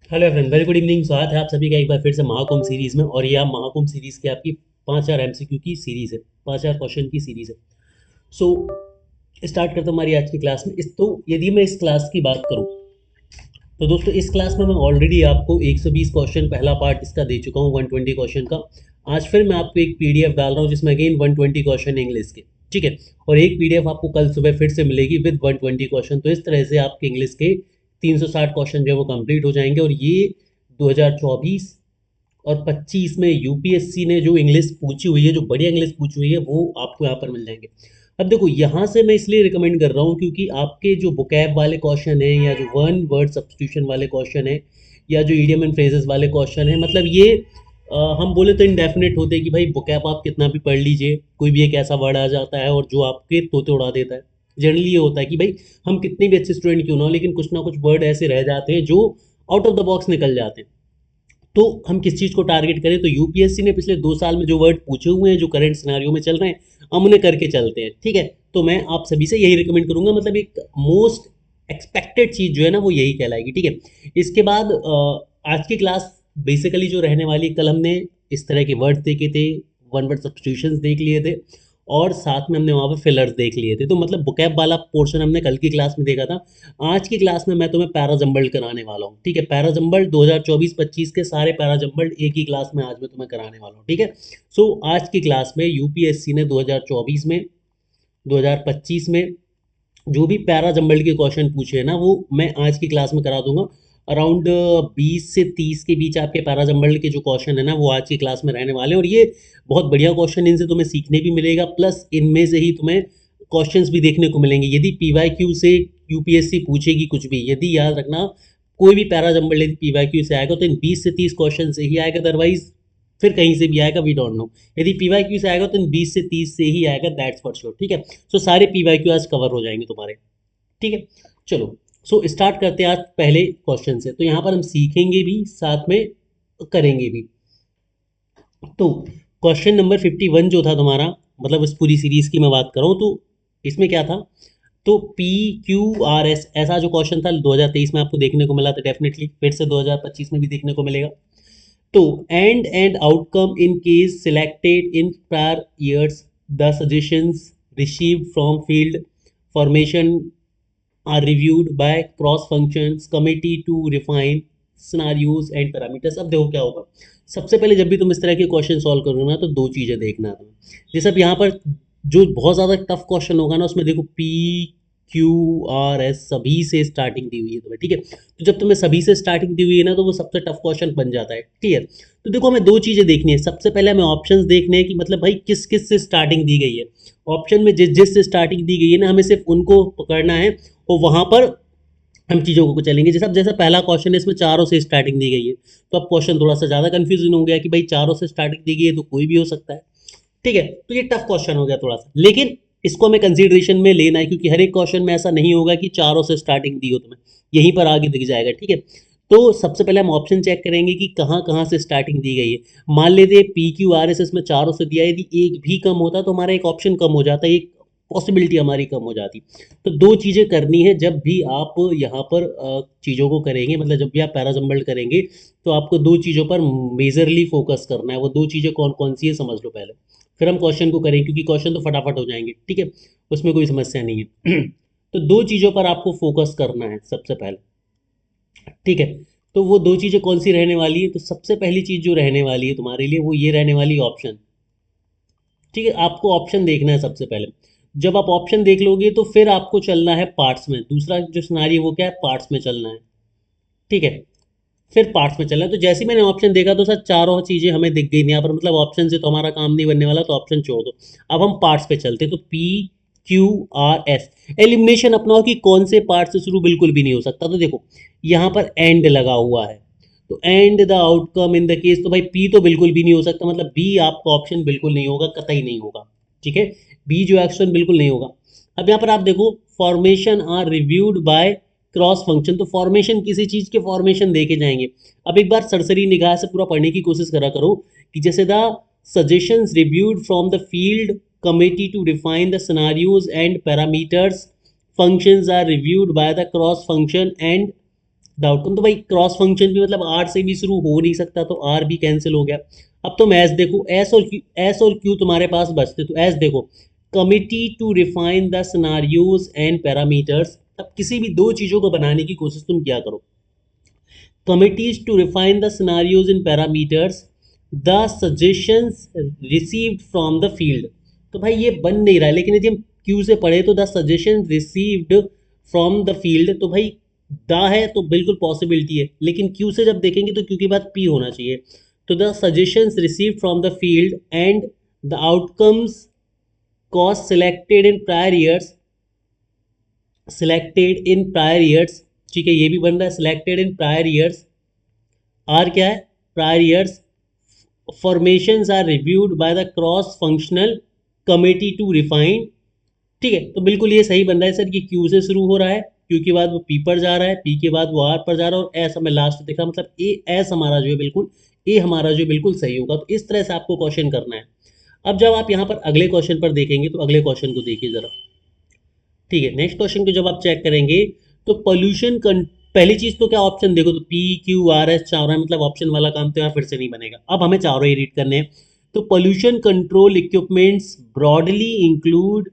Hello everyone, very good evening. स्वागत है आप सभी का एक बार फिर से महाकुंभ सीरीज में। और ये आप महाकुंभ सीरीज की आपकी 5,000 एमसीक्यू की सीरीज है, 5,000 क्वेश्चन की सीरीज है। सो स्टार्ट करता हूँ हमारी आज की क्लास में। इस तो यदि मैं इस क्लास की बात करूँ तो दोस्तों इस क्लास में मैं ऑलरेडी आपको 120 क्वेश्चन पहला पार्ट इसका दे चुका हूँ, 120 क्वेश्चन का। आज फिर मैं आपको एक पीडीएफ डाल रहा हूँ जिसमें अगेन 120 क्वेश्चन इंग्लिश के, ठीक है। और एक पीडीएफ आपको कल सुबह फिर से मिलेगी विद 120 क्वेश्चन। तो इस तरह से आपके इंग्लिश के 360 क्वेश्चन जो है वो कंप्लीट हो जाएंगे। और ये 2024 और 25 में यूपीएससी ने जो इंग्लिश पूछी हुई है, जो बढ़िया इंग्लिश पूछी हुई है, वो आपको यहाँ पर मिल जाएंगे। अब देखो, यहाँ से मैं इसलिए रिकमेंड कर रहा हूँ क्योंकि आपके जो बुकैब वाले क्वेश्चन हैं, या जो वन वर्ड सब्स्टिट्यूशन वाले क्वेश्चन हैं, या जो इडियम एंड फ्रेजेस वाले क्वेश्चन हैं, मतलब ये हम बोले तो इनडेफिनेट होते हैं कि भाई बुकैब आप कितना भी पढ़ लीजिए, कोई भी एक ऐसा वर्ड आ जाता है और जो आपके तोते उड़ा देता है। जनरली ये होता है कि भाई हम कितने भी अच्छे स्टूडेंट क्यों ना हो, लेकिन कुछ ना कुछ वर्ड ऐसे रह जाते हैं जो आउट ऑफ द बॉक्स निकल जाते हैं। तो हम किस चीज़ को टारगेट करें? तो यूपीएससी ने पिछले 2 साल में जो वर्ड पूछे हुए हैं, जो करंट सिनारियो में चल रहे हैं, हम उन्हें करके चलते हैं, ठीक है। तो मैं आप सभी से यही रिकमेंड करूंगा, मतलब एक मोस्ट एक्सपेक्टेड चीज़ जो है ना वो यही कहलाएगी, ठीक है। इसके बाद आज की क्लास बेसिकली जो रहने वाली, कल हमने इस तरह के वर्ड्स देखे थे, वन वर्ड सब्स्टिट्यूशंस देख लिए थे, और साथ में हमने वहाँ पे फिलर्स देख लिए थे। तो मतलब बुकैब वाला पोर्शन हमने कल की क्लास में देखा था। आज की क्लास में मैं तुम्हें पैराजम्बल्ड कराने वाला हूँ, ठीक है। पैराजम्बल्ड 2024-25 के सारे पैराजम्बल्ड एक ही क्लास में आज मैं तुम्हें कराने वाला हूँ, ठीक है। सो आज की क्लास में यूपीएससी ने 2024 में, 2025 में जो भी पैराजम्बल्ड के क्वेश्चन पूछे हैं ना, वो मैं आज की क्लास में करा दूंगा। अराउंड 20 से 30 के बीच आपके पैराजम्बल्ड के जो क्वेश्चन है ना, वो आज की क्लास में रहने वाले हैं। और ये बहुत बढ़िया क्वेश्चन, इनसे तुम्हें सीखने भी मिलेगा, प्लस इनमें से ही तुम्हें क्वेश्चंस भी देखने को मिलेंगे। यदि पीवाईक्यू से यूपीएससी पूछेगी कुछ भी, यदि याद रखना, कोई भी पैराजम्बल्ड यदि पीवाईक्यू से आएगा तो इन 20 से 30 क्वेश्चन से ही आएगा, अदरवाइज फिर कहीं से भी आएगा, वी डोंट नो। यदि पीवाईक्यू से आएगा तो इन 20 से 30 से ही आएगा, दैट्स फॉर श्योर, ठीक है। सो सारे पीवाईक्यू आज कवर हो जाएंगे तुम्हारे, ठीक है। चलो, सो स्टार्ट करते हैं आज पहले क्वेश्चन से। तो यहाँ पर हम सीखेंगे भी, साथ में करेंगे भी। तो क्वेश्चन नंबर 51 जो था तुम्हारा, मतलब इस पूरी सीरीज की मैं बात कर रहा हूँ, तो इसमें क्या था? तो पी क्यू आर एस ऐसा जो क्वेश्चन था 2023 में आपको देखने को मिला था, डेफिनेटली फिर से 2025 में भी देखने को मिलेगा। तो and outcome in case selected in prior years, the suggestions received from field formation are reviewed by cross functions committee to refine scenarios and parameters। अब देखो क्या होगा। सबसे पहले जब भी तुम इस तरह के क्वेश्चन सॉल्व करोगे ना, तो दो चीज़ें देखना तुम्हें। जैसे अब यहाँ पर जो बहुत ज़्यादा टफ क्वेश्चन होगा ना, उसमें देखो पी क्यू आर एस सभी से स्टार्टिंग दी हुई है तुम्हें, ठीक है। तो जब तुम्हें सभी से स्टार्टिंग दी हुई है ना, तो वो सबसे टफ क्वेश्चन बन जाता है, क्लियर। तो देखो, हमें दो चीज़ें देखनी है। सबसे पहले हमें ऑप्शंस देखने हैं कि मतलब भाई किस किस से स्टार्टिंग दी गई है। ऑप्शन में जिस जिस से स्टार्टिंग दी गई है ना, हमें सिर्फ उनको पकड़ना है और वहां पर हम चीज़ों को चलेंगे। जैसे अब जैसा पहला क्वेश्चन है, इसमें चारों से स्टार्टिंग दी गई है, तो अब क्वेश्चन थोड़ा सा ज़्यादा कंफ्यूजन हो गया कि भाई चारों से स्टार्टिंग दी गई है तो कोई भी हो सकता है, ठीक है। तो ये टफ क्वेश्चन हो गया थोड़ा सा, लेकिन इसको हमें कंसीडरेशन में लेना है, क्योंकि हर एक क्वेश्चन में ऐसा नहीं होगा कि चारों से स्टार्टिंग दी हो तुम्हें, यहीं पर आगे दिख जाएगा, ठीक है। तो सबसे पहले हम ऑप्शन चेक करेंगे कि कहाँ कहाँ से स्टार्टिंग दी गई है। मान लेते हैं P Q R S S में चारों से दिया है, यदि एक भी कम होता तो हमारा एक ऑप्शन कम हो जाता, एक पॉसिबिलिटी हमारी कम हो जाती। तो दो चीज़ें करनी है जब भी आप यहाँ पर चीज़ों को करेंगे, मतलब जब भी आप पैराजम्बल्ड करेंगे, तो आपको दो चीज़ों पर मेजरली फोकस करना है। वो दो चीज़ें कौन कौन सी है समझ लो पहले, फिर हम क्वेश्चन को करेंगे, क्योंकि क्वेश्चन तो फटाफट हो जाएंगे, ठीक है, उसमें कोई समस्या नहीं है। तो दो चीज़ों पर आपको फोकस करना है सबसे पहले, ठीक है। तो वो दो चीज़ें कौन सी रहने वाली है? तो सबसे पहली चीज़ जो रहने वाली है तुम्हारे लिए, वो ये रहने वाली ऑप्शन, ठीक है। आपको ऑप्शन देखना है सबसे पहले। जब आप ऑप्शन देख लोगे तो फिर आपको चलना है पार्ट्स में। दूसरा जो सिनारी है वो क्या है? पार्ट्स में चलना है, ठीक है। फिर पार्ट्स में चलना है। तो जैसे ही मैंने ऑप्शन देखा तो सर चारों चीज़ें हमें दिख गई यहाँ पर, मतलब ऑप्शन से तो हमारा काम नहीं बनने वाला, तो ऑप्शन छोड़ दो। अब हम पार्ट्स पे चलते हैं। तो P Q R S, elimination अपनाओ कि कौन से पार्ट से शुरू, बिल्कुल भी नहीं हो सकता। तो देखो यहाँ पर एंड लगा हुआ है, तो and the outcome in the case, तो भाई पी तो बिल्कुल भी नहीं हो सकता, मतलब बी आपका ऑप्शन बिल्कुल नहीं होगा, कतई नहीं होगा, ठीक है। बी जो एक्शन बिल्कुल नहीं होगा। अब यहाँ पर आप देखो, formation are reviewed by cross function, तो फॉर्मेशन किसी चीज़ के फॉर्मेशन देखे जाएंगे। अब एक बार सरसरी निगाह से पूरा पढ़ने की कोशिश करा करो कि जैसे the suggestions reviewed from the field committee to define the scenarios and parameters, functions are reviewed by the cross function and the outcome. तो भाई क्रॉस फंक्शन भी मतलब आर से भी शुरू हो नहीं सकता, तो आर भी कैंसिल हो गया। अब तुम एस देखो, एस और क्यू तुम्हारे पास बचते, तो एस देखो, committee to refine the scenarios and parameters. अब किसी भी दो चीज़ों को बनाने की कोशिश तुम क्या करो, committees to refine the scenarios in parameters, the suggestions received from the field। तो भाई ये बन नहीं रहा है, लेकिन यदि हम क्यू से पढ़े तो the suggestion received from the field, तो भाई द है तो बिल्कुल पॉसिबिलिटी है, लेकिन क्यू से जब देखेंगे तो क्यू के बाद पी होना चाहिए। तो the suggestions received from the field and the outcomes cost selected in prior years. ठीक है, ये भी बन रहा है, selected in prior years. R क्या है, prior years. Formations are reviewed by the cross functional committee to refine. ठीक है, तो बिल्कुल ये सही बन रहा है सर कि क्यू से शुरू हो रहा है, क्यू के बाद वो पी पर जा रहा है, पी के बाद वो आर पर जा रहा है, और एस हमें लास्ट दिख रहा है, मतलब ए एस हमारा जो है बिल्कुल, ए हमारा जो बिल्कुल सही होगा। तो इस तरह से आपको क्वेश्चन करना है। अब जब आप यहाँ पर अगले क्वेश्चन पर देखेंगे, तो अगले क्वेश्चन को देखिए जरा। ठीक है, नेक्स्ट क्वेश्चन को जब आप चेक करेंगे तो पोल्यूशन, पहली चीज तो क्या ऑप्शन देखो, तो पी क्यू आर एस चारों है, मतलब ऑप्शन वाला काम तो यहाँ फिर से नहीं बनेगा। अब हमें चारों ही रीड करने हैं। तो pollution control equipments broadly include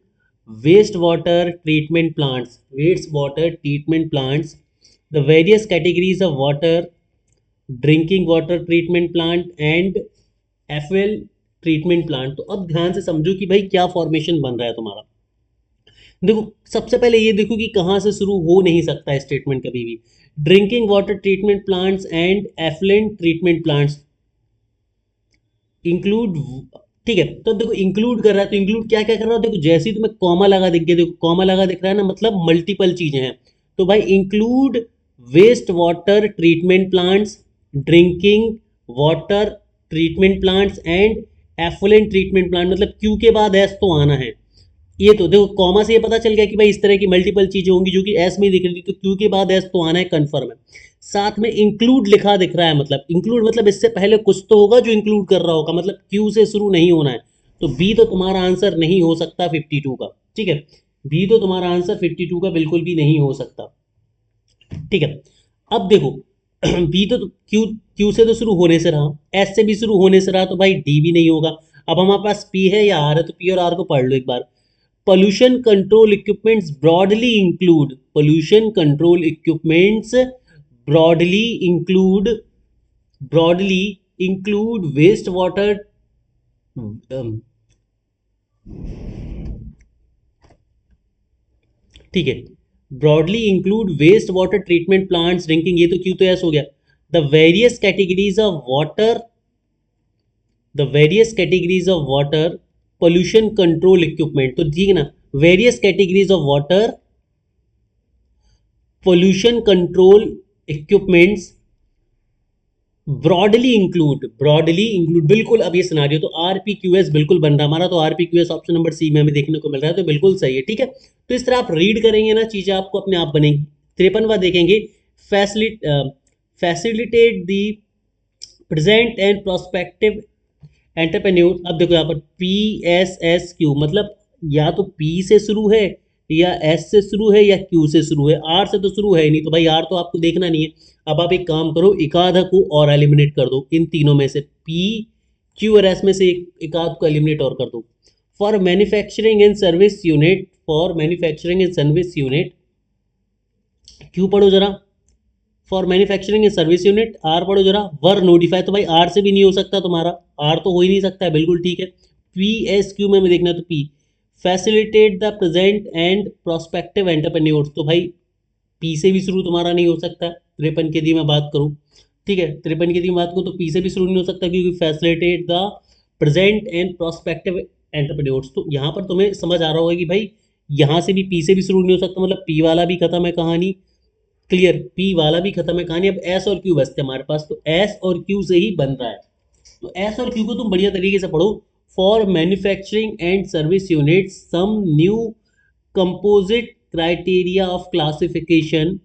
waste water treatment plants, waste water treatment plants, the various categories of water, drinking water treatment plant and effluent treatment plant. तो अब ध्यान से समझो कि भाई क्या फॉर्मेशन बन रहा है तुम्हारा। देखो, सबसे पहले ये देखो कि कहाँ से शुरू हो नहीं सकता है स्टेटमेंट कभी भी। Drinking water treatment plants and effluent treatment plants include. ठीक है, तो देखो इंक्लूड कर रहा है, तो इंक्लूड क्या क्या कर रहा है, देखो जैसे ही तुम्हें कॉमा लगा दिख गया, देखो कॉमा लगा दिख रहा है ना, मतलब मल्टीपल चीजें हैं। तो भाई include waste water treatment plants, drinking water treatment plants and effluent treatment plant, मतलब क्यू के बाद एस तो आना है। ये तो देखो कॉमा से ये पता चल गया कि भाई इस तरह की मल्टीपल चीजें होंगी जो कि एस में दिख रही थी, तो क्यू के बाद एस तो आना है, कंफर्म है। साथ में इंक्लूड लिखा दिख रहा है, मतलब इंक्लूड मतलब इससे पहले कुछ तो होगा जो इंक्लूड कर रहा होगा, मतलब क्यू से शुरू नहीं होना है। तो बी तो तुम्हारा आंसर नहीं हो सकता 52 का। ठीक है, बी तो तुम्हारा आंसर 52 का बिल्कुल भी नहीं हो सकता। ठीक है, अब देखो बी तो क्यू, क्यू से तो शुरू होने से रहा, एस से भी शुरू होने से रहा, तो भाई डी भी नहीं होगा। अब हमारे पास पी है या आर है, तो पी और आर को पढ़ लो एक बार। pollution control equipments broadly include, pollution control equipments broadly include, broadly include wastewater, ठीक है, broadly include waste water treatment plants, drinking, ये तो क्यू तो एस हो गया। The various categories of water, the various categories of water pollution control equipment, तो ठीक है ना, various categories of water pollution control equipments broadly include, broadly include बिल्कुल। अब ये सिनारियो तो आर पी क्यू एस बिल्कुल बन रहा है हमारा, तो R P Q S option number C में हमें देखने को मिल रहा है, तो बिल्कुल सही है। ठीक है, तो इस तरह आप रीड करेंगे ना, चीजें आपको अपने आप बनेंगी। 53वां देखेंगे, facilitate the present and prospective entrepreneur. अब देखो यहाँ पर पी एस एस क्यू, मतलब या तो पी से शुरू है या एस से शुरू है या क्यू से शुरू है, आर से तो शुरू है ही नहीं, तो भाई आर तो आपको देखना नहीं है। अब आप एक काम करो, एक आधा को और एलिमिनेट कर दो, इन तीनों में से पी क्यू और एस में से एक आध को एलिमिनेट और कर दो। For manufacturing and service unit, for manufacturing and service unit, Q पढ़ो जरा। For manufacturing and service unit, R पढ़ो जरा। वर नोटिफाई, तो भाई आर से भी नहीं हो सकता तुम्हारा, आर तो हो ही नहीं सकता है, बिल्कुल ठीक है। पी एस क्यू में देखना है तो P facilitate the present and prospective entrepreneurs, तो भाई पी से भी शुरू तुम्हारा नहीं हो सकता। 53 के दी मैं बात करूँ, ठीक है, 53 के दी बात करूँ तो पी से भी शुरू नहीं हो सकता, क्योंकि facilitate the present and prospective entrepreneurs. तो यहाँ पर तुम्हें समझ आ रहा होगा कि भाई यहाँ से भी पी से भी शुरू नहीं हो सकता, मतलब पी वाला भी खत्म है कहानी, क्लियर, पी वाला भी खत्म है कहानी। अब एस और क्यू बचते हमारे पास, तो एस और क्यू से ही बन रहा है। तो एस और क्यू को तुम बढ़िया तरीके से पढ़ो। For manufacturing and service unit some new composite criteria of classification.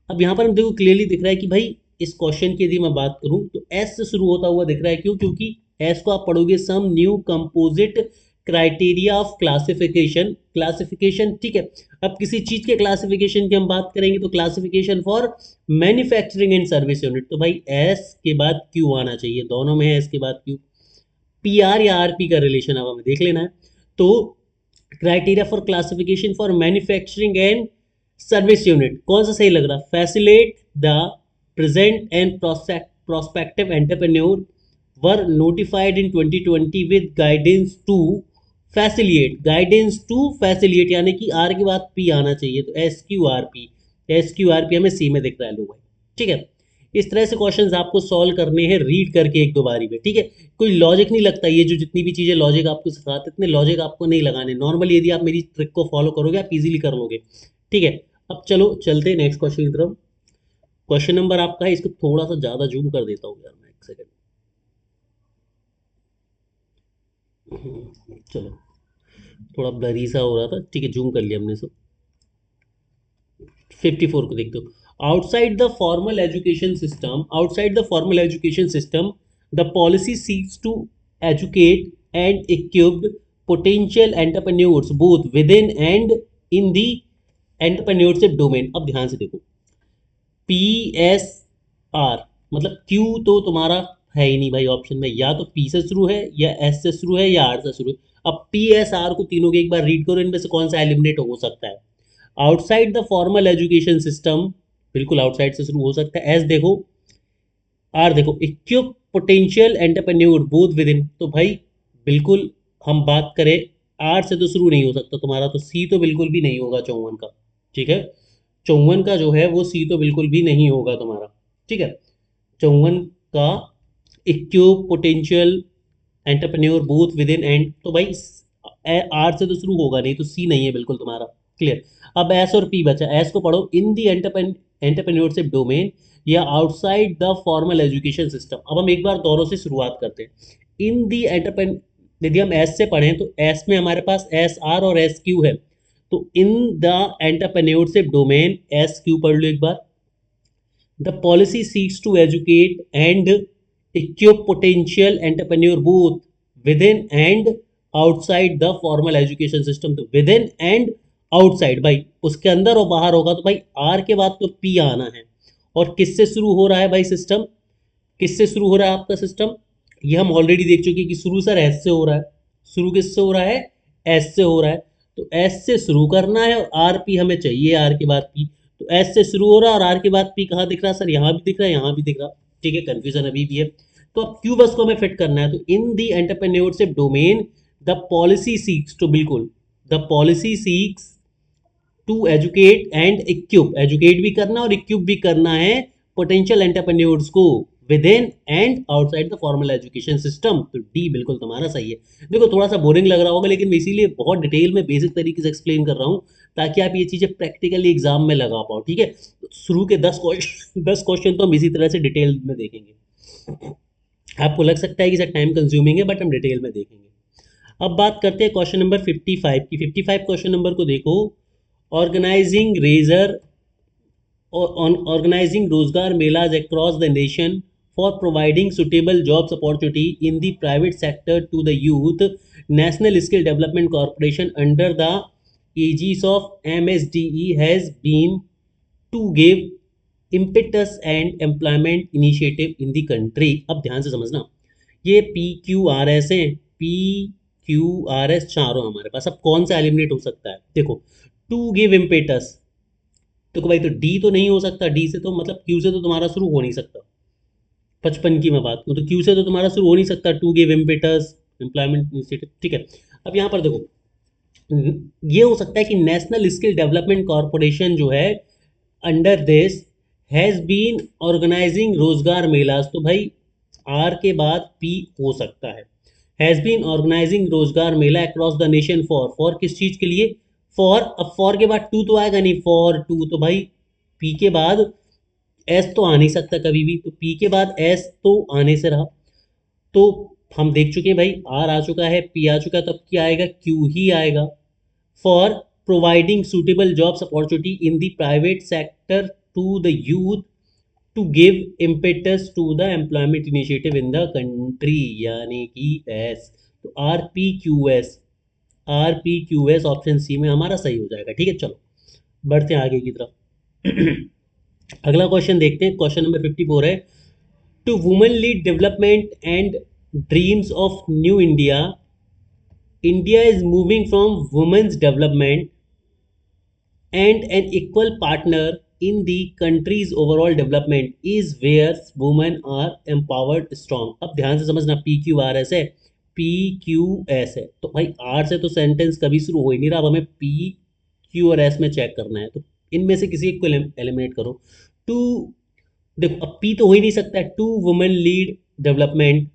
अब यहाँ पर हम देखो क्लियरली दिख रहा है कि भाई इस क्वेश्चन की यदि मैं बात करूं तो एस से शुरू होता हुआ दिख रहा है, क्यों, क्योंकि एस को आप पढ़ोगे some new composite criteria of classification, classification ठीक है। अब किसी चीज के क्लासिफिकेशन की हम बात करेंगे तो classification for manufacturing and service unit, तो भाई एस के बाद क्यू आना चाहिए, दोनों में है एस के बाद क्यू। पी आर या आर पी का रिलेशन अब हमें देख लेना है। तो criteria for classification for manufacturing and service unit कौन सा सही लग रहा? Facilitate the present and prospective entrepreneur were notified in 2020 with guidance to facilitate, guidance to facilitate यानी कि आर के बाद पी आना चाहिए, तो S Q R P, S Q R P हमें सी में दिख रहा है लो भाई, ठीक है। इस तरह से क्वेश्चंस आपको सॉल्व करने हैं रीड करके एक दो बारी में, ठीक है। कोई लॉजिक नहीं लगता, ये जो जितनी भी चीजें लॉजिक आपको सिखाते इतने लॉजिक आपको नहीं लगाने, नॉर्मली यदि आप मेरी ट्रिक को फॉलो करोगे आप इजीली कर लोगे, ठीक है। अब चलो चलते हैं नेक्स्ट क्वेश्चन की तरफ। क्वेश्चन नंबर आपका है, इसको थोड़ा सा ज्यादा जूम कर देता हूँ यार मैं, एक सेकंड। चलो थोड़ा ब्लरी सा हो रहा था, ठीक है, जूम कर लिया हमने सब। 54 को देखते हो। Outside the formal education system, outside the formal education system the policy seeks to educate and equipped potential entrepreneurs both with in and in the entrepreneurship domain. अब ध्यान से देखो, पी एस आर मतलब क्यू तो तुम्हारा है ही नहीं भाई ऑप्शन में, या तो पी से शुरू है या एस से शुरू है या आर से शुरू है। अब पी एस आर को तीनों के एक बार रीड करो, इनमें से कौन सा एलिमिनेट हो सकता है? Outside the formal education system, बिल्कुल आउटसाइड से शुरू हो सकता है। एस देखो, आर देखो, equip potential entrepreneur both with in, तो भाई बिल्कुल हम बात करें आर से तो शुरू नहीं हो सकता तुम्हारा, तो सी तो बिल्कुल भी नहीं होगा 54 का, ठीक है। 54 का जो है वो सी तो बिल्कुल भी नहीं होगा तुम्हारा, ठीक है। 54 का equip potential entrepreneur both with in and, तो भाई आर से तो शुरू होगा नहीं, तो सी नहीं है बिल्कुल तुम्हारा, क्लियर। अब एस और पी बचा, एस को पढ़ो, इन दी एंटरप्रेन्योरशिप डोमेन या outside the formal education system. अब हम एक बार दोनों से शुरुआत करते हैं। इन दी एंटरप्रेन, यदि हम एस से पढ़ें तो एस में हमारे पास एस आर और एस क्यू है, तो इन the entrepreneurship domain S Q पढ़ लो एक बार। The policy seeks to educate and equip potential entrepreneur both within and outside the formal education system। तो within and outside भाई, उसके अंदर और बाहर होगा, तो भाई आर के बाद तो पी आना है। और किससे शुरू हो रहा है भाई सिस्टम? किससे शुरू हो रहा है आपका सिस्टम? ये हम ऑलरेडी देख चुके कि शुरू सर एस से हो रहा है। शुरू किससे हो रहा है? एस से हो रहा है। तो एस से शुरू करना है और आर पी हमें चाहिए, आर के बाद पी। तो एस से शुरू हो रहा है और आर के बाद पी कहाँ दिख रहा है सर? यहाँ भी दिख रहा है, यहाँ भी दिख रहा है, ठीक है, कंफ्यूजन अभी भी है। तो अब क्यू बस को हमें फिट करना है, तो in the entrepreneurship domain the policy seeks, तो बिल्कुल the policy seeks to educate and equip, educate भी करना और इक्विप भी करना है पोटेंशियल एंटरप्रेन्योर्स को with in and outside the formal education system. तो डी बिल्कुल तुम्हारा सही है। देखो थोड़ा सा बोरिंग लग रहा होगा, लेकिन मैं इसीलिए बहुत डिटेल में बेसिक तरीके से एक्सप्लेन कर रहा हूँ ताकि आप ये चीज़ें प्रैक्टिकली एग्जाम में लगा पाओ, ठीक है। शुरू के 10 क्वेश्चन 10 क्वेश्चन तो हम इसी तरह से डिटेल में देखेंगे। आपको लग सकता है कि सर टाइम कंज्यूमिंग है, बट हम डिटेल में देखेंगे। अब बात करते हैं क्वेश्चन नंबर 55 की। 55 क्वेश्चन नंबर को देखो, organizing Rozgar on organizing rozgar melas across the nation for providing suitable jobs opportunity in the private sector to the youth, National Skill Development Corporation under the aegis of MSDE has been to give impetus and employment initiative in the country। अब ध्यान से समझना, ये P Q R S है, P Q R S चारों हमारे पास। अब कौन सा एलिमिनेट हो सकता है? देखो, टू गिव इम्पेटस, देखो भाई तो डी तो नहीं हो सकता, डी से तो मतलब क्यू से तो तुम्हारा शुरू हो नहीं सकता। 55 की मैं बात करूँ तो क्यू से तो तुम्हारा शुरू हो नहीं सकता, to give impetus employment initiative, ठीक है। अब यहाँ पर देखो, ये हो सकता है कि नेशनल स्किल डेवलपमेंट कॉरपोरेशन जो है under this has been organizing Rozgar melas, तो भाई आर के बाद पी हो सकता है। हैज़ बीन ऑर्गेनाइजिंग रोजगार मेला अक्रॉस द नेशन फॉर किस चीज़ के लिए? फॉर। अब फॉर के बाद टू तो आएगा नहीं, फॉर टू, तो भाई पी के बाद एस तो आ नहीं सकता कभी भी, तो पी के बाद एस तो आने से रहा। तो हम देख चुके हैं भाई, आर आ चुका है, पी आ चुका है, तो अब क्या आएगा? क्यू ही आएगा। For providing suitable jobs opportunity in the private sector to the youth to give impetus to the employment initiative in the country, यानी कि एस। तो R P Q S, R P Q S, option C में हमारा सही हो जाएगा। ठीक है, चलो बढ़ते हैं आगे की तरफ। अगला क्वेश्चन देखते हैं, क्वेश्चन नंबर 54 है, to women lead development and dreams of new India, India is moving from women's development and an equal partner in the country's overall development is where women are empowered strong। अब ध्यान से समझना, P Q R S है, P Q S है, तो भाई are से तो सेंटेंस कभी शुरू हो ही नहीं रहा, अब हमें पी क्यू और एस में चेक करना है, तो इनमें से किसी एक को एलिमिनेट करो। टू, देखो अब पी तो हो ही नहीं सकता है, to women lead development,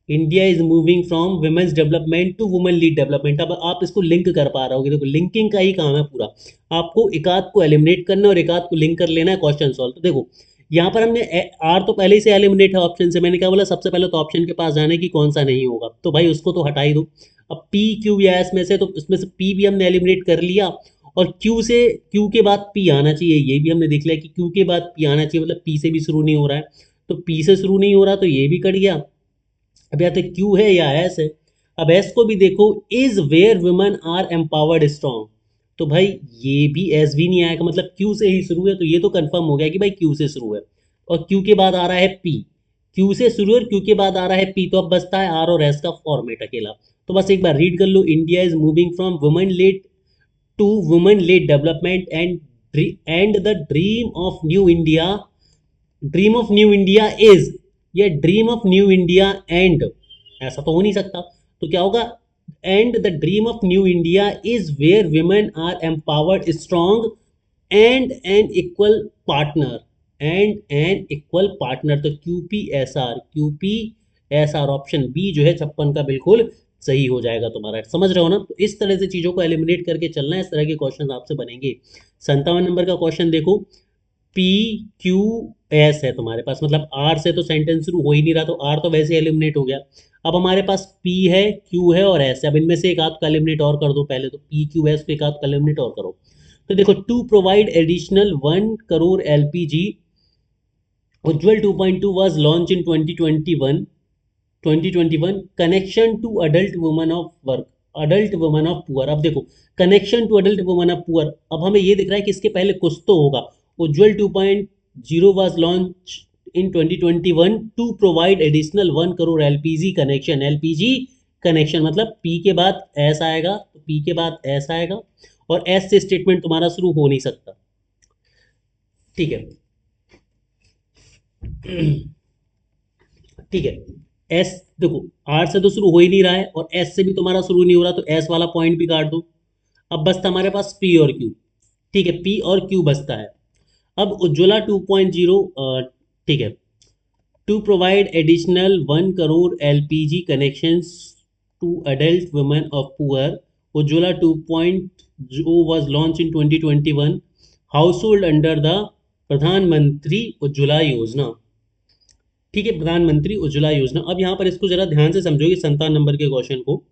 India is moving from women's development to women lead development. अब आप इसको लिंक कर पा रहे हो, देखो लिंकिंग का ही काम है पूरा, आपको एकाध को एलिमिनेट करना और एकाध को लिंक कर लेना है, क्वेश्चन सॉल्व। तो देखो यहाँ पर हमने आर तो पहले ही से एलिमिनेट है ऑप्शन से, मैंने क्या बोला, सबसे पहले तो ऑप्शन के पास जाने की कौन सा नहीं होगा, तो भाई उसको तो हटा ही दो। अब पी क्यू या एस में से, तो इसमें से पी भी हमने एलिमिनेट कर लिया, और क्यू से, क्यू के बाद पी आना चाहिए, ये भी हमने देख लिया कि क्यू के बाद पी आना चाहिए, मतलब पी से भी शुरू नहीं हो रहा है, तो पी से शुरू नहीं हो रहा तो ये भी कट गया। अब या तो क्यू है या एस है। अब एस को भी देखो, is where women are empowered strong, तो भाई ये भी एस भी नहीं आएगा, मतलब क्यू से ही शुरू है, तो ये तो कंफर्म हो गया कि भाई क्यू से शुरू है, और क्यू के बाद आ रहा है पी, क्यू से शुरू है और क्यू के बाद आ रहा है पी, तो अब बचता है आर और एस का फॉर्मेट अकेला। तो बस एक बार रीड कर लो, India is moving from women led to women led development and the dream of new India, dream of new India is, ये dream of new India and, ऐसा तो हो नहीं सकता, तो क्या होगा, and the dream of new India is where women are empowered strong and an equal partner, and an equal partner, तो Q P S R option B जो है 56 का बिल्कुल सही हो जाएगा तुम्हारा। समझ रहे हो ना, तो इस तरह से चीजों को एलिमिनेट करके चलना है, इस तरह के क्वेश्चन आपसे बनेंगे। 57 नंबर का क्वेश्चन देखो, पी क्यू एस है तुम्हारे पास, मतलब आर से तो सेंटेंस शुरू हो ही नहीं रहा, तो आर तो वैसे एलिमिनेट हो गया। अब हमारे पास पी है, क्यू है और एस है, अब इनमें से एक आध का एलिमिनेट और कर दो पहले, तो पी क्यू एस को एक आध का एलिमिनेट और करो। तो देखो, to provide additional 1 crore LPG, Ujjwal 2.2 was launched in 2021 connection to adult woman of work, adult woman of poor. अब देखो, connection to adult woman of poor, अब हमें ये दिख रहा है कि इसके पहले कुछ तो होगा, Ujjwal 2.0 was launch in 2021 to provide additional 1 crore LPG connection, LPG connection मतलब पी के बाद एस आएगा, तो पी के बाद एस आएगा, और एस से स्टेटमेंट तुम्हारा शुरू हो नहीं सकता। ठीक है, ठीक है, एस देखो आर से तो शुरू हो ही नहीं रहा है, और एस से भी तुम्हारा शुरू नहीं हो रहा, तो एस वाला पॉइंट भी काट दो। अब बचता हमारे पास पी और क्यू, ठीक है, पी और क्यू बचता है। अब उज्ज्वला 2.0, ठीक है, to provide additional 1 crore LPG connections to adult women of poor, Ujjwala 2.0 was launched in 2021 household under the Pradhan Mantri Ujjwala योजना। ठीक है, प्रधानमंत्री उज्ज्वला योजना। अब यहाँ पर इसको जरा ध्यान से समझोगे 57 नंबर के क्वेश्चन को,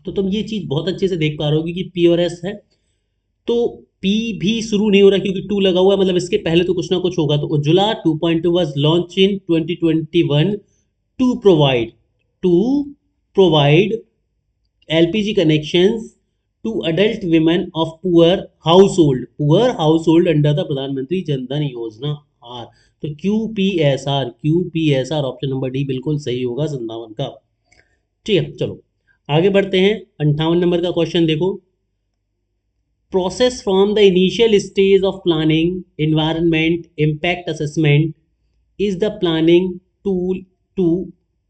तो तुम ये चीज बहुत अच्छे से देख पा रहे हो कि पी और एस है, तो पी भी शुरू नहीं हो रहा क्योंकि टू लगा हुआ है, मतलब इसके पहले तो कुछ ना कुछ होगा। तो Ujjwala 2.2 was launch in 2021 to provide, to provide LPG connections to adult women of poor household under the Pradhan Mantri Jan Dhan Yojana R, तो Q P S R option number D बिल्कुल सही होगा 57 का। ठीक है, चलो आगे बढ़ते हैं। 58 नंबर का क्वेश्चन देखो, process from the initial stage of planning environment impact assessment is the planning tool to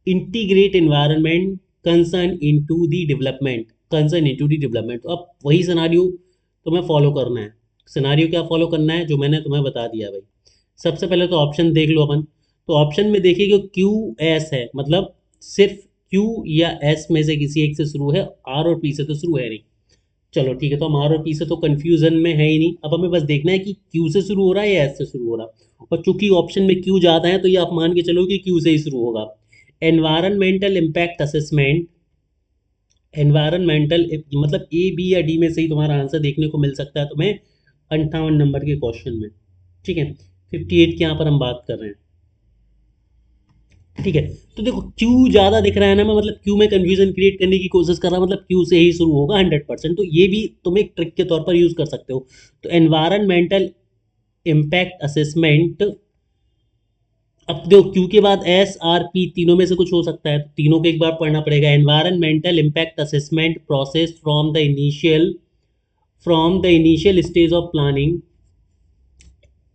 integrate environment concern into the development। तो अब वही सिनारियो तुम्हें फॉलो करना है, सिनारियो क्या फॉलो करना है जो मैंने तुम्हें बता दिया भाई। सबसे पहले तो ऑप्शन देख लो अपन, तो ऑप्शन में देखिए कि क्यू एस है, मतलब सिर्फ क्यू या एस में से किसी एक से शुरू है, आर और पी से तो शुरू है नहीं। चलो ठीक है, तो हम आर और पी से तो कंफ्यूजन में है ही नहीं, अब हमें बस देखना है कि क्यू से शुरू हो रहा है या एस से शुरू हो रहा है, और चूंकि ऑप्शन में क्यू ज़्यादा है तो ये आप मान के चलो कि क्यू से ही शुरू होगा। एनवायरमेंटल इम्पैक्ट असेसमेंट, एनवायरमेंटल मतलब ए बी या डी में से ही तुम्हारा आंसर देखने को मिल सकता है तुम्हें 58 नंबर के क्वेश्चन में। ठीक है, 58 की यहाँ पर हम बात कर रहे हैं। ठीक है। तो देखो क्यू ज़्यादा दिख रहा है ना, मैं मतलब क्यू में कन्फ्यूजन क्रिएट करने की कोशिश कर रहा हूँ, मतलब क्यू से ही शुरू होगा 100%। तो ये भी तुम एक ट्रिक के तौर पर यूज़ कर सकते हो। तो एनवायरमेंटल इम्पैक्ट असेसमेंट, अब देखो क्यू के बाद एस आर पी तीनों में से कुछ हो सकता है, तो तीनों को एक बार पढ़ना पड़ेगा। Environmental impact assessment process from the initial stage of planning,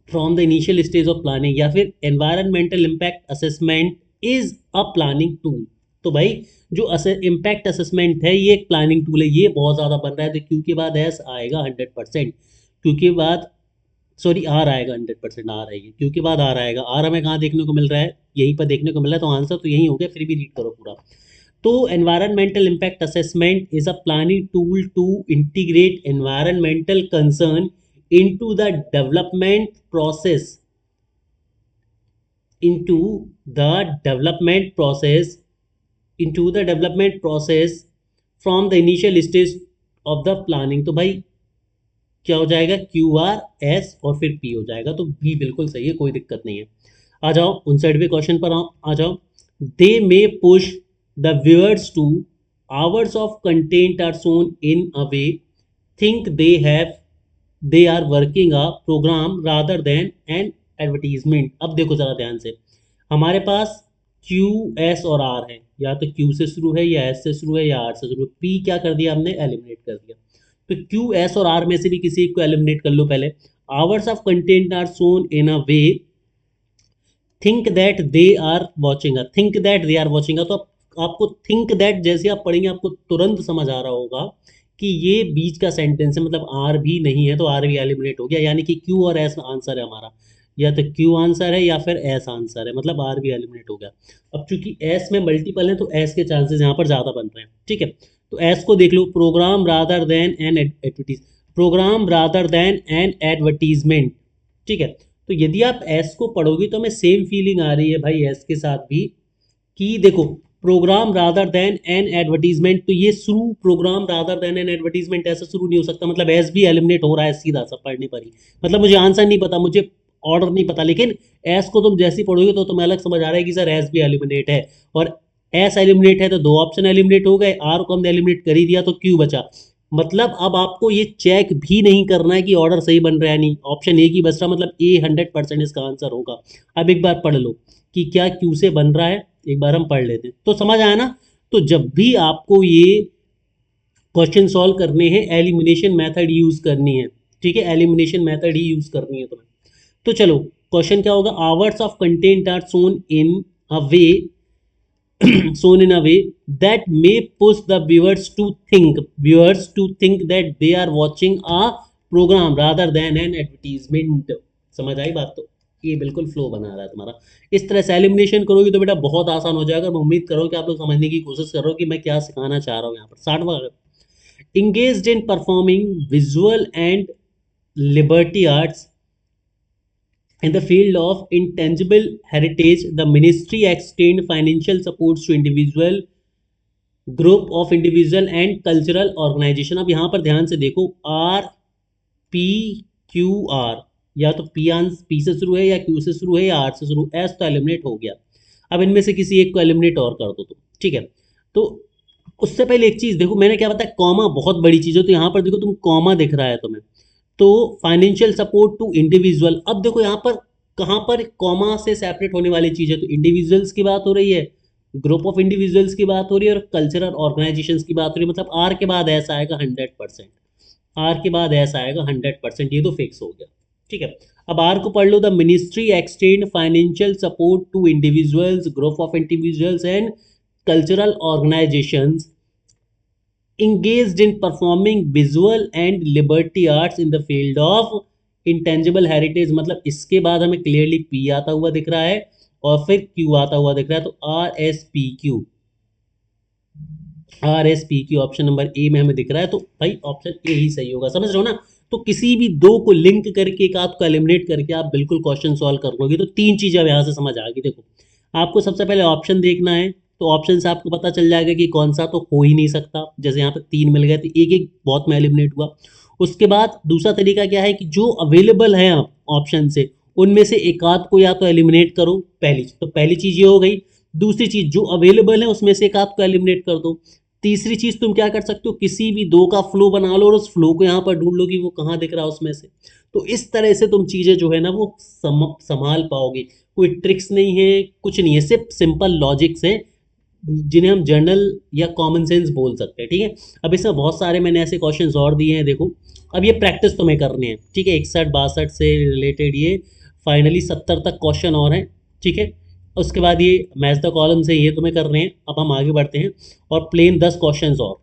from the initial stage of planning, या फिर environmental impact assessment is a planning tool. तो भाई जो इम्पैक्ट असेसमेंट है ये एक प्लानिंग टूल है, ये बहुत ज़्यादा बन रहा है। तो क्यू के बाद एस आएगा 100%, क्यू के बाद सॉरी आर आएगा 100%, आर आएगी, क्यू के बाद आर आएगा। आर हमें कहाँ देखने को मिल रहा है, यहीं पर देखने को मिल रहा है, तो आंसर तो यही हो गया, फिर भी रीड करो पूरा। तो environmental impact assessment is a planning tool to integrate environmental concern into the development process, into the development process, into the development process from the initial stage of the planning। तो भाई क्या हो जाएगा, Q R S और फिर P हो जाएगा, तो बी बिल्कुल सही है, कोई दिक्कत नहीं है। आ जाओ 59वें क्वेश्चन पर आ जाओ। They may push the viewers to hours of content are shown in a way think they are working a program rather than an advertisement. अब देखो जरा ध्यान से, हमारे पास क्यू एस और आर है, या तो क्यू से शुरू है या एस से शुरू है या आर से शुरू है। पी क्या कर दिया हमने, एलिमिनेट कर दिया। तो क्यू एस और आर में से भी किसी एक को एलिमिनेट कर लो पहले। Hours of content are shown in a way think that they are watching, think that they are watching. तो आपको थिंक दैट जैसे आप पढ़ेंगे आपको तुरंत समझ आ रहा होगा कि ये बीच का सेंटेंस है, मतलब आर भी नहीं है, तो आर भी एलिमिनेट हो गया, यानी कि क्यू और एस आंसर है हमारा। या तो क्यू आंसर है या फिर एस आंसर है, मतलब आर भी एलिमिनेट हो गया। अब चूंकि एस में मल्टीपल है तो एस के चांसेस यहाँ पर ज़्यादा बन रहे हैं, ठीक है। तो एस को देख लो, program rather than an advertise, program rather than an advertisement, ठीक है। तो यदि आप एस को पढ़ोगे तो हमें सेम फीलिंग आ रही है भाई एस के साथ भी, कि देखो program rather than an advertisement, तो ये शुरू program rather than an advertisement ऐसा शुरू नहीं हो सकता, मतलब एस भी एलिमिनेट हो रहा है सीधा सा पढ़ने पर ही। मतलब मुझे आंसर नहीं पता, मुझे ऑर्डर नहीं पता, लेकिन एस को तुम जैसे ही पढ़ोगे तो तुम्हें अलग समझ आ रहा है कि सर एस भी एलिमिनेट है, और एस एलिमिनेट है तो दो ऑप्शन एलिमिनेट हो गए, आर को हमने एलिमिनेट कर ही दिया तो क्यू बचा। मतलब अब आपको ये चेक भी नहीं करना है कि ऑर्डर सही बन रहा है नहीं, ऑप्शन ए की बच रहा, मतलब ए 100% इसका आंसर होगा। अब एक बार पढ़ लो कि क्या क्यू से बन रहा है, एक बार हम पढ़ लेते हैं तो समझ आया ना। तो जब भी आपको ये क्वेश्चन सॉल्व करने हैं एलिमिनेशन मेथड यूज करनी है, ठीक है, एलिमिनेशन मेथड ही यूज करनी है तुम्हें। तो चलो क्वेश्चन क्या होगा, hours of content are shown in a way shown in a way that may push the viewers to think that they are watching a program rather than an advertisement। समझ आई बात। तो ये बिल्कुल फ्लो बना रहा है तुम्हारा। इस तरह से एलिमिनेशन करोगे तो बेटा बहुत आसान हो जाएगा। मैं उम्मीद करो कि आप लोग समझने की कोशिश कर रहे हो कि मैं क्या सिखाना चाह रहा हूँ यहाँ पर। 60वां, engaged in performing visual and liberty arts in the field of intangible heritage, the ministry extend financial supports to individual, group of individual and cultural organization. अब यहाँ पर ध्यान से देखो, आर पी क्यू आर, या तो पी से शुरू है या क्यू से शुरू है या आर से शुरू, एस तो एलिमिनेट हो गया। अब इनमें से किसी एक को एलिमिनेट और कर दो तुम, ठीक है। तो उससे पहले एक चीज़ देखो, मैंने क्या बताया, कॉमा बहुत बड़ी चीज़ है, तो यहाँ पर देखो तुम कॉमा दिख रहा है तुम्हें, तो फाइनेंशियल सपोर्ट टू इंडिविजुअल। अब देखो यहाँ पर कहाँ पर कॉमा से सेपरेट होने वाली चीज़ है, तो इंडिविजुअल्स की बात हो रही है, ग्रुप ऑफ इंडिविजुअल्स की बात हो रही है, और कल्चरल ऑर्गेनाइजेशंस की बात हो रही है। मतलब आर के बाद ऐसा आएगा 100%, आर के बाद ऐसा आएगा 100%, ये तो फिक्स हो गया, ठीक है। अब आर को पढ़ लो, the ministry extend financial support to individuals, group of individuals and cultural organisations engaged in performing visual and liberty arts in the field of intangible heritage। मतलब इसके बाद हमें क्लियरली पी आता हुआ दिख रहा है और फिर क्यू आता हुआ दिख रहा है, तो R S P Q, R S P Q option number A में हमें दिख रहा है, तो भाई ऑप्शन ए ही सही होगा। समझ रहे हो ना। तो किसी भी दो को लिंक करके एक आध को एलिमिनेट करके आप बिल्कुल क्वेश्चन सॉल्व कर लोगे। तो तीन चीजें अब यहाँ से समझ आ गई। देखो आपको सबसे पहले ऑप्शन देखना है, तो ऑप्शन से आपको पता चल जाएगा कि कौन सा तो हो ही नहीं सकता, जैसे यहाँ पे तीन मिल गए, तो एक एक बहुत में एलिमिनेट हुआ। उसके बाद दूसरा तरीका क्या है कि जो अवेलेबल है ऑप्शन से उनमें से एक आध को या तो एलिमिनेट करो, पहली तो पहली चीज ये हो गई। दूसरी चीज जो अवेलेबल है उसमें से एक आपको एलिमिनेट कर दो। तीसरी चीज तुम क्या कर सकते हो, किसी भी दो का फ्लो बना लो और उस फ्लो को यहाँ पर ढूंढ लो कि वो कहाँ दिख रहा है उसमें से। तो इस तरह से तुम चीजें जो है ना वो संभाल पाओगे। कोई ट्रिक्स नहीं है, कुछ नहीं है, सिर्फ सिंपल लॉजिक्स है जिन्हें हम जर्नल या कॉमन सेंस बोल सकते हैं। ठीक है, अब इसमें बहुत सारे मैंने ऐसे क्वेश्चंस और दिए हैं, देखो अब ये प्रैक्टिस तुम्हें करनी है। ठीक है, 61 62 से रिलेटेड ये फाइनली 70 तक क्वेश्चन और हैं। ठीक है, उसके बाद ये मैच द कॉलम से ये तुम्हें करने हैं। अब हम आगे बढ़ते हैं और प्लेन 10 क्वेश्चन और।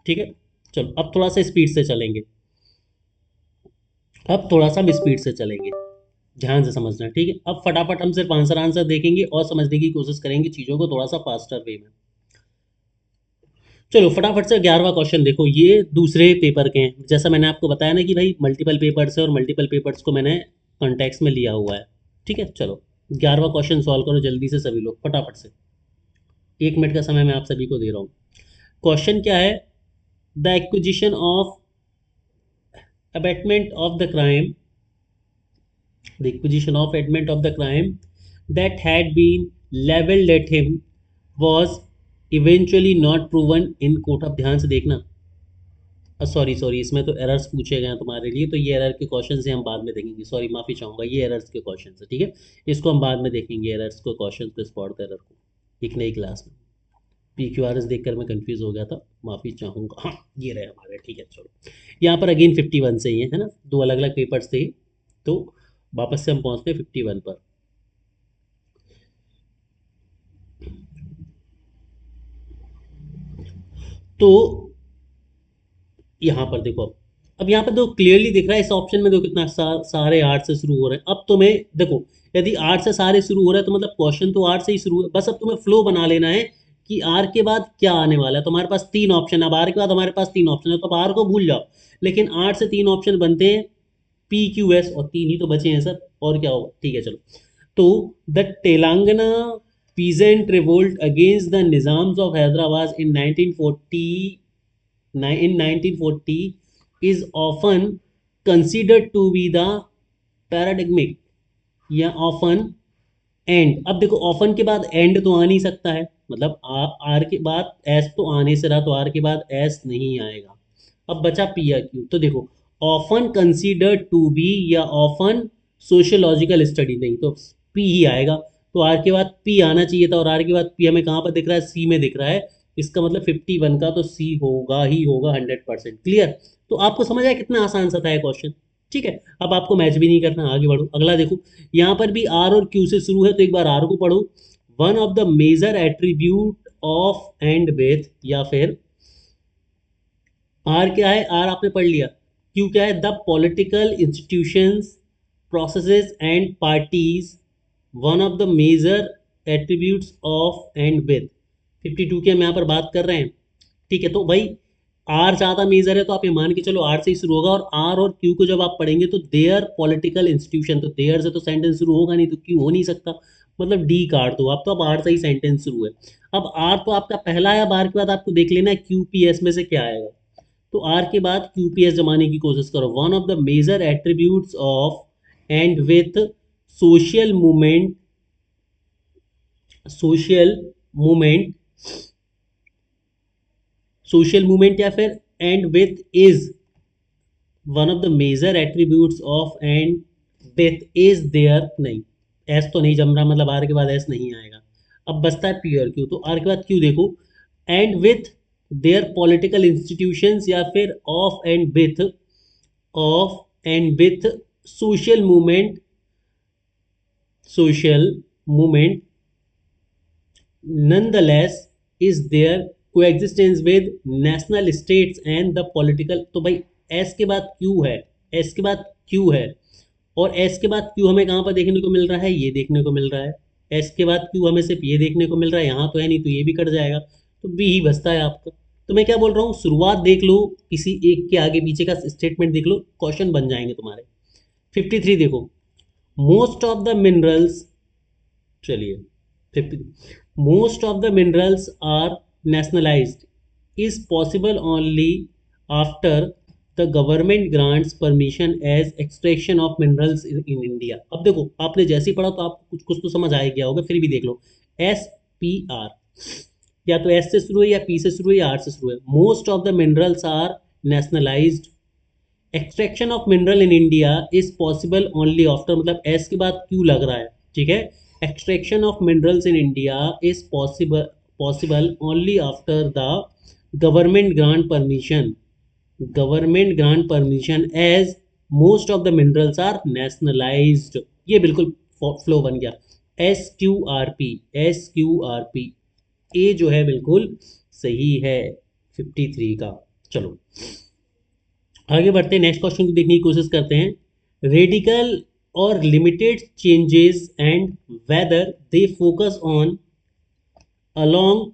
ठीक है, चलो अब थोड़ा सा स्पीड से चलेंगे, अब थोड़ा सा हम स्पीड से चलेंगे, ध्यान से समझना। ठीक है, अब फटाफट हम सिर्फ आंसर आंसर देखेंगे और समझने की कोशिश करेंगे चीज़ों को थोड़ा सा फास्टर वे में। चलो फटाफट से 11वां क्वेश्चन देखो, ये दूसरे पेपर के हैं। जैसा मैंने आपको बताया ना कि भाई मल्टीपल पेपर्स है और मल्टीपल पेपर्स को मैंने कॉन्टेक्स्ट में लिया हुआ है। ठीक है, चलो 11वां क्वेश्चन सॉल्व करो जल्दी से सभी लोग फटाफट से, 1 मिनट का समय मैं आप सभी को दे रहा हूँ। क्वेश्चन क्या है, the acquisition of abetment of the crime, the acquisition of element of the crime that had been leveled at him was eventually not proven in court। अब ध्यान से देखना, सॉरी सॉरी इसमें तो एरर्स पूछे गए हैं तुम्हारे लिए, तो ये एरर के क्वेश्चन से हम बाद में देखेंगे। सॉरी माफ़ी चाहूँगा, ये एरर्स के क्वेश्चन है। ठीक है, इसको हम बाद में देखेंगे, एरर्स को, क्वेश्चन को, स्पॉट एरर को एक नई क्लास में। PQRS देखकर मैं कंफ्यूज हो गया था, माफ़ी चाहूँगा। हाँ ये रहे हमारे। ठीक है, चलो यहाँ पर अगेन 51 से ही है ना, दो अलग अलग पेपर्स थे, तो वापस से हम पहुँचते हैं 51 पर। तो यहाँ पर देखो, अब यहाँ पर देखो क्लियरली दिख रहा है इस ऑप्शन में, देखो कितना सारे आर्ट से शुरू हो रहे हैं। अब तुम्हें देखो यदि आर्ट से सारे शुरू हो रहे हैं तो मतलब क्वेश्चन तो आर्ट से ही शुरू है, बस अब तुम्हें फ्लो बना लेना है कि आर के बाद क्या आने वाला है। तुम्हारे पास 3 ऑप्शन, अब आर के बाद हमारे पास 3 ऑप्शन है, तो अब आर को भूल जाओ, लेकिन आर से 3 ऑप्शन बनते हैं, PQS, और 3 ही तो बचे हैं सर, और क्या होगा। ठीक है चलो, तो the Telangana peasant revolt against the Nizams of Hyderabad in 1940 in 1940 is often considered to be the paradigmatic या often एंड। अब देखो ऑफन के बाद एंड तो आ नहीं सकता है, मतलब आर के बाद एस तो आने से रहा, तो आर के बाद एस नहीं आएगा। अब बचा पी या क्यू, तो देखो ऑफन कंसीडर्ड टू बी या ऑफन सोशियोलॉजिकल स्टडी, नहीं तो पी ही आएगा। तो आर के बाद पी आना चाहिए था, और आर के बाद पी हमें कहाँ पर दिख रहा है, सी में दिख रहा है। इसका मतलब 51 का तो सी होगा ही होगा 100%। क्लियर, तो आपको समझ आया कितना आसान सा था ये क्वेश्चन। ठीक है, अब आपको मैच भी नहीं करना, आगे बढ़ो। अगला देखो, यहाँ पर भी आर और क्यू से शुरू है, तो एक बार आर को पढ़ो। One of the major attribute of and with, या फिर आर क्या है, आर आपने पढ़ लिया। क्यू क्या है, the political institutions, processes and parties, one of the major attributes of and with. 52 की हम यहाँ पर बात कर रहे हैं। ठीक है, तो भाई आर ज़्यादा मेजर है, तो आप ये मान के चलो आर से ही शुरू होगा, और आर और क्यू को जब आप पढ़ेंगे तो देयर पॉलिटिकल इंस्टीट्यूशन, तो देयर से तो सेंटेंस शुरू होगा नहीं, तो क्यू हो नहीं सकता, मतलब डी काट दो आप, तो अब आर से ही सेंटेंस शुरू है। अब आर तो आपका पहला है, अब आर के बाद आपको देख लेना है QPS में से क्या आएगा। तो आर के बाद QPS जमाने की कोशिश करो। One of the major attributes of and with social movement, social movement, social movement या फिर and with is one of the major attributes of and with is there, नहीं एस तो नहीं जम रहा, मतलब आर के बाद एस नहीं आएगा। अब बचता है पी और क्यू, तो आर के बाद क्यू देखो, and with their political institutions, या फिर of and with social movement, social movement nonetheless is there coexistence with national states and the political। तो भाई एस के बाद क्यू है, एस के बाद क्यू है, और एस के बाद क्यू हमें कहाँ पर देखने को मिल रहा है, ये देखने को मिल रहा है। एस के बाद क्यू हमें सिर्फ ये देखने को मिल रहा है, यहाँ तो है नहीं, तो ये भी कट जाएगा, तो बी ही बचता है आपका। तो मैं क्या बोल रहा हूँ, शुरुआत देख लो, किसी एक के आगे पीछे का स्टेटमेंट देख लो, क्वेश्चन बन जाएंगे तुम्हारे। 53 देखो, मोस्ट ऑफ द मिनरल्स, चलिए 50, most of the minerals are nationalized is possible only after the government grants permission as extraction of minerals in India। अब देखो आपने जैसे ही पढ़ा तो आपको कुछ कुछ तो समझ आ गया होगा, फिर भी देख लो। एस पी आर, या तो एस से शुरू है या पी से शुरू है या आर से शुरू है। Most of the minerals are nationalized. Extraction of mineral in India is possible only after, मतलब एस के बाद क्यू लग रहा है, ठीक है। Extraction of minerals in India is possible only after the government grant permission, government grant permission as most of the minerals are nationalized. ये बिल्कुल फ्लो बन गया। SQRP, SQRP, ए जो है बिल्कुल सही है 53 का। चलो आगे बढ़ते हैं, नेक्स्ट क्वेश्चन को देखने की कोशिश करते हैं। रेडिकल और limited changes and whether they focus on along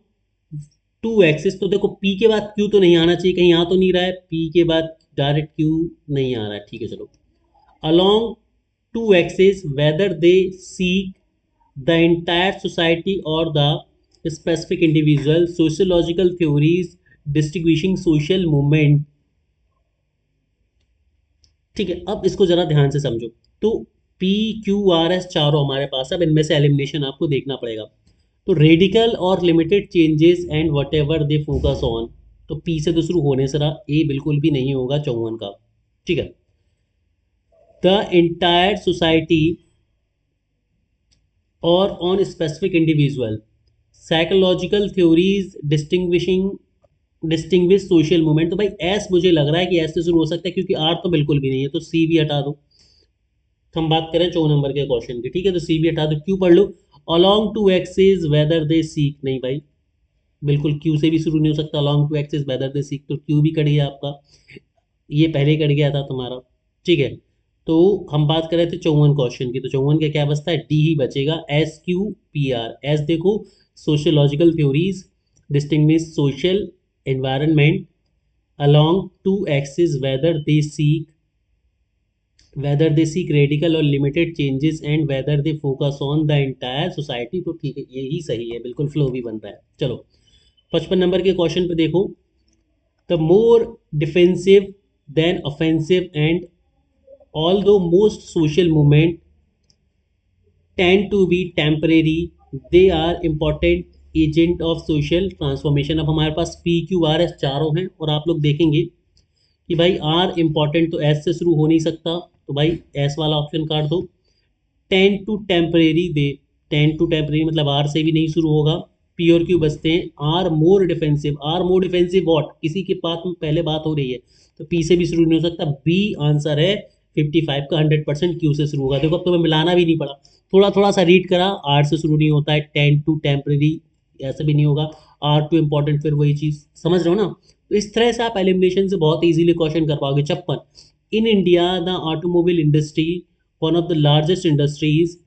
two axis. तो देखो पी के बाद क्यू तो नहीं आना चाहिए, कहीं आ तो नहीं रहा है, पी के बाद डायरेक्ट क्यू नहीं आ रहा है, ठीक है। चलो along two axis whether they seek the entire society or the specific individual, sociological theories distinguishing social movement, ठीक है। अब इसको जरा ध्यान से समझो। तो पी क्यू आर एस चारों हमारे पास, अब इनमें से एलिमिनेशन आपको देखना पड़ेगा। तो रेडिकल और limited changes and what ever they focus on, तो पी से तो शुरू होने से रहा, ए बिल्कुल भी नहीं होगा 54 का, ठीक है। द एंटायर सोसाइटी और on specific individual, psychological theories distinguish social movement. तो भाई एस मुझे लग रहा है कि एस से शुरू हो सकता है, क्योंकि आर तो बिल्कुल भी नहीं है, तो सी भी हटा दो। तो हम बात करें 4 नंबर के क्वेश्चन की, ठीक है। तो सी भी हटा दो, क्यू पढ़ लो। Along two axis whether they seek, नहीं भाई बिल्कुल क्यू से भी शुरू नहीं हो सकता। Along two axis whether they seek, तो क्यू भी कट गया आपका, ये पहले कट गया था तुम्हारा, ठीक है। तो हम बात कर रहे थे 54 क्वेश्चन की, तो 54 का क्या बचता है, डी ही बचेगा, SQPR। एस देखो sociological theories distinguish social environment along two axes whether they seek radical or limited changes and whether they focus on the entire society। तो ठीक है, यही सही है, बिल्कुल फ्लो भी बन रहा है। चलो 55 नंबर के क्वेश्चन पे देखो। The more defensive than offensive and although most social movement tend to be temporary, they are important agent of social transformation. अब हमारे पास पी क्यू आर एस चारों हैं, और आप लोग देखेंगे कि भाई आर इंपॉर्टेंट तो एस से शुरू हो नहीं सकता, तो भाई एस वाला ऑप्शन काट दो। Tend to temporary they, tend to temporary मतलब आर से भी नहीं शुरू होगा। पी और क्यू बचते हैं। Are more defensive, are more defensive what, किसी के बात में पहले बात हो रही है, तो पी से भी शुरू नहीं हो सकता। बी आंसर है 55 का, 100% क्यू से शुरू होगा। देखो अब तुम्हें मिलाना भी नहीं पड़ा, थोड़ा थोड़ा सा रीड करा, आर से शुरू नहीं होता है। टेन टू टेम्परेरी ऐसे भी नहीं होगा। आर टू इंपॉर्टेंट, फिर वही चीज़, समझ रहे हो ना। तो इस तरह से आप एलिमिनेशन से बहुत इजीली क्वेश्चन कर पाओगे। 56, इन India the automobile industry one of the largest industries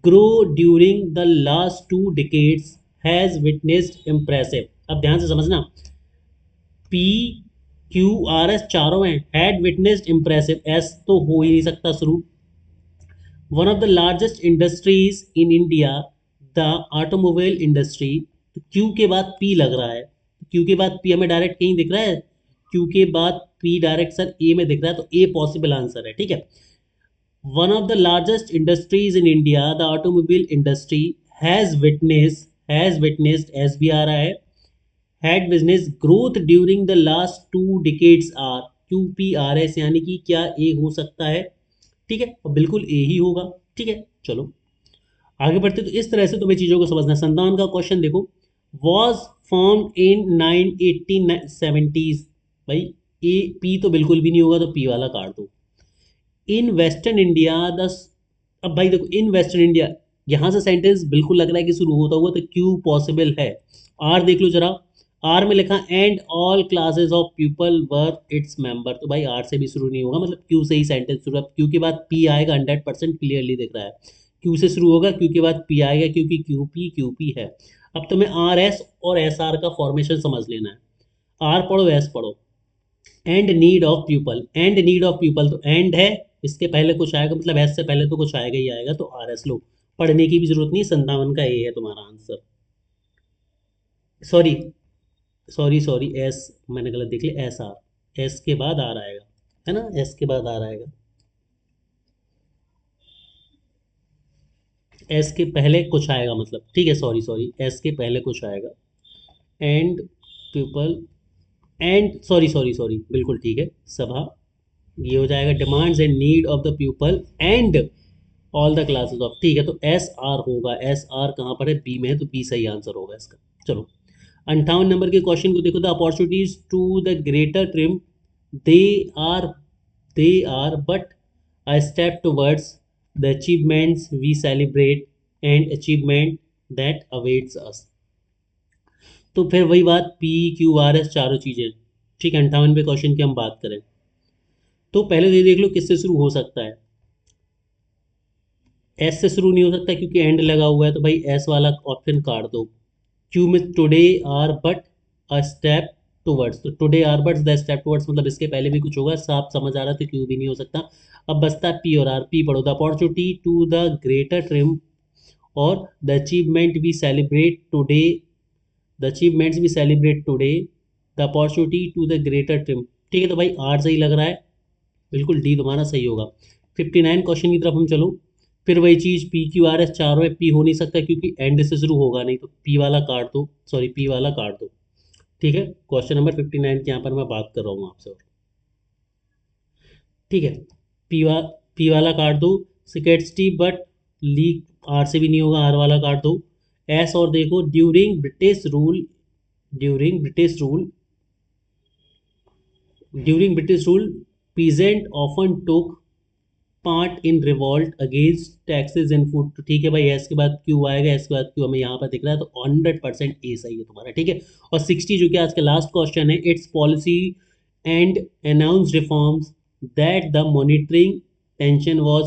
grow during the last 2 decades has witnessed impressive. अब ध्यान से समझना, पी क्यू आर एस चारों हैं, हैड विटनेस्ड इम्प्रेसिव, एस तो हो ही नहीं सकता शुरू। One of the largest industries in India the automobile industry, तो क्यू के बाद पी लग रहा है, क्यू के बाद पी हमें डायरेक्ट कहीं दिख रहा है, क्यू के बाद पी डायरेक्ट सर ए में दिख रहा है, तो ए पॉसिबल आंसर है, ठीक है। One of the largest industries in India the automobile industry has witnessed S भी आ रहा है, had business growth during the last 2 decades R, Q P R S, यानी कि क्या ए हो सकता है, ठीक है, और बिल्कुल ए ही होगा, ठीक है। चलो आगे बढ़ते, तो इस तरह से तुम्हें चीज़ों को समझना है। संतान का क्वेश्चन देखो, वॉज फॉर्म इन 1970s, भाई ए पी तो बिल्कुल भी नहीं होगा, तो पी वाला काट दो। इन वेस्टर्न इंडिया द, अब भाई देखो इन वेस्टर्न इंडिया, यहाँ से सेंटेंस बिल्कुल लग रहा है कि शुरू होता हुआ, तो क्यू पॉसिबल है। आर देख लो जरा, आर में लिखा and all classes of people were its member, तो भाई आर से भी शुरू नहीं होगा, मतलब क्यू से ही सेंटेंस शुरू। अब क्यू के बाद पी आएगा, 100% क्लियरली दिख रहा है, क्यू से शुरू होगा, क्यू के बाद पी आएगा, क्योंकि क्यू पी है। अब तुम्हें आर एस और एस आर का फॉर्मेशन समझ लेना है। आर पढ़ो, एस पढ़ो। And need of people, and need of people, तो एंड है, इसके पहले कुछ आएगा, मतलब एस से पहले तो कुछ आएगा ही आएगा, तो आर एस लो, पढ़ने की भी जरूरत नहीं। 57 का ए है तुम्हारा आंसर। सॉरी सॉरी एस, मैंने गलत देख लिया, एस आर, एस के बाद आर आएगा, है ना, एस के बाद आर आएगा। एस के पहले कुछ आएगा, मतलब ठीक है, सॉरी सॉरी, एस के पहले कुछ आएगा, and people, and sorry sorry sorry, बिल्कुल ठीक है, सभा, ये हो जाएगा demands and need of the people and all the classes of, ठीक है, तो एस आर होगा, एस आर कहाँ पर है, बी में है, तो बी सही आंसर होगा इसका। चलो 58 नंबर के क्वेश्चन को देखो, the opportunities to the greater trim, they are they are but a step towards the achievements we celebrate and achievement that awaits us। तो फिर वही बात, पी क्यू आर एस चारों चीज़ें, ठीक है। 58वें क्वेश्चन की हम बात करें तो पहले ये देख लो किससे शुरू हो सकता है। एस से शुरू नहीं हो सकता क्योंकि एंड लगा हुआ है, तो भाई एस वाला ऑप्शन काट दो। क्यू में today are but a step towards, तो today are but the step towards, मतलब इसके पहले भी कुछ होगा, साफ समझ आ रहा है, तो क्यू भी नहीं हो सकता। अब बचता है पी और आर, पी पढ़ो, the opportunity to the greater dream और the achievement we celebrate today, the achievements we celebrate today, the opportunity to the greater dream, ठीक है, तो भाई आर सही लग रहा है, बिल्कुल डी तुम्हारा सही होगा। 59 क्वेश्चन की तरफ हम चलो, फिर वही चीज़, पी क्यू आर एस चारों है, पी हो नहीं सकता क्योंकि एंड से शुरू होगा नहीं, तो पी वाला काट दो, सॉरी पी वाला काट दो, ठीक है। क्वेश्चन नंबर 59 के यहाँ पर मैं बात कर रहा हूँ आपसे, और ठीक है, पी वा पी वाला काट दो, सिकेट्सटी बट लीक, आर से भी नहीं होगा, आर वाला काट दो। एस और देखो, during British rule peasant often took part in revolt against taxes and food, तो ठीक है भाई, एस के बाद क्यू आएगा, एस के बाद क्यू हमें यहाँ पर दिख रहा है, तो 100% ए सही है तुम्हारा, ठीक है। और 60 जो कि आज का लास्ट क्वेश्चन है, it's policy and announce reforms that the monitoring tension was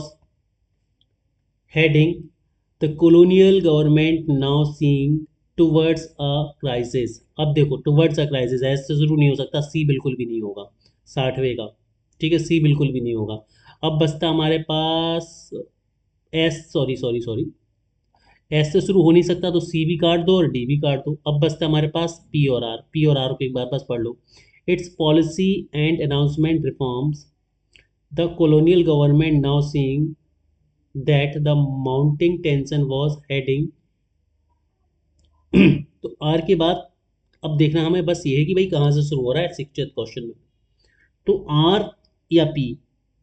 heading the colonial government now seeing towards a crisis. अब देखो टूवर्ड्स अ क्राइसिस, एस से शुरू नहीं हो सकता, सी बिल्कुल भी नहीं होगा 60वें का, ठीक है, सी बिल्कुल भी नहीं होगा। अब बचता हमारे पास S, sorry sorry sorry, S से शुरू हो नहीं सकता, तो सी भी काट दो और डी भी काट दो। अब बचता हमारे पास पी और आर, पी और आर को एक बार बस पढ़ लो, it's policy and announcement reforms the colonial government now seeing that the mounting tension was heading तो आर के बाद अब देखना हमें बस ये है कि भाई कहाँ से शुरू हो रहा है 60th क्वेश्चन में, तो आर या पी,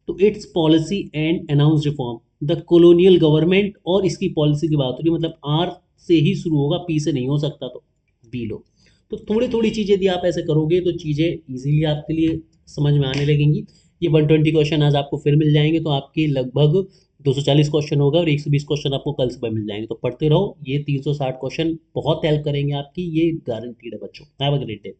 तो it's policy and announce reform the colonial government, और इसकी पॉलिसी की बात हो रही है, मतलब आर से ही शुरू होगा, पी से नहीं हो सकता, तो बी लो। तो थोड़ी थोड़ी चीज़ें यदि आप ऐसे करोगे तो चीज़ें इजीली आपके लिए समझ में आने लगेंगी। ये 120 क्वेश्चन आज आपको फिर मिल जाएंगे, तो आपके लगभग 240 क्वेश्चन होगा और 120 क्वेश्चन आपको कल सुबह मिल जाएंगे, तो पढ़ते रहो, ये 360 क्वेश्चन बहुत हेल्प करेंगे आपकी, ये गारंटीड है बच्चों। Have a great day.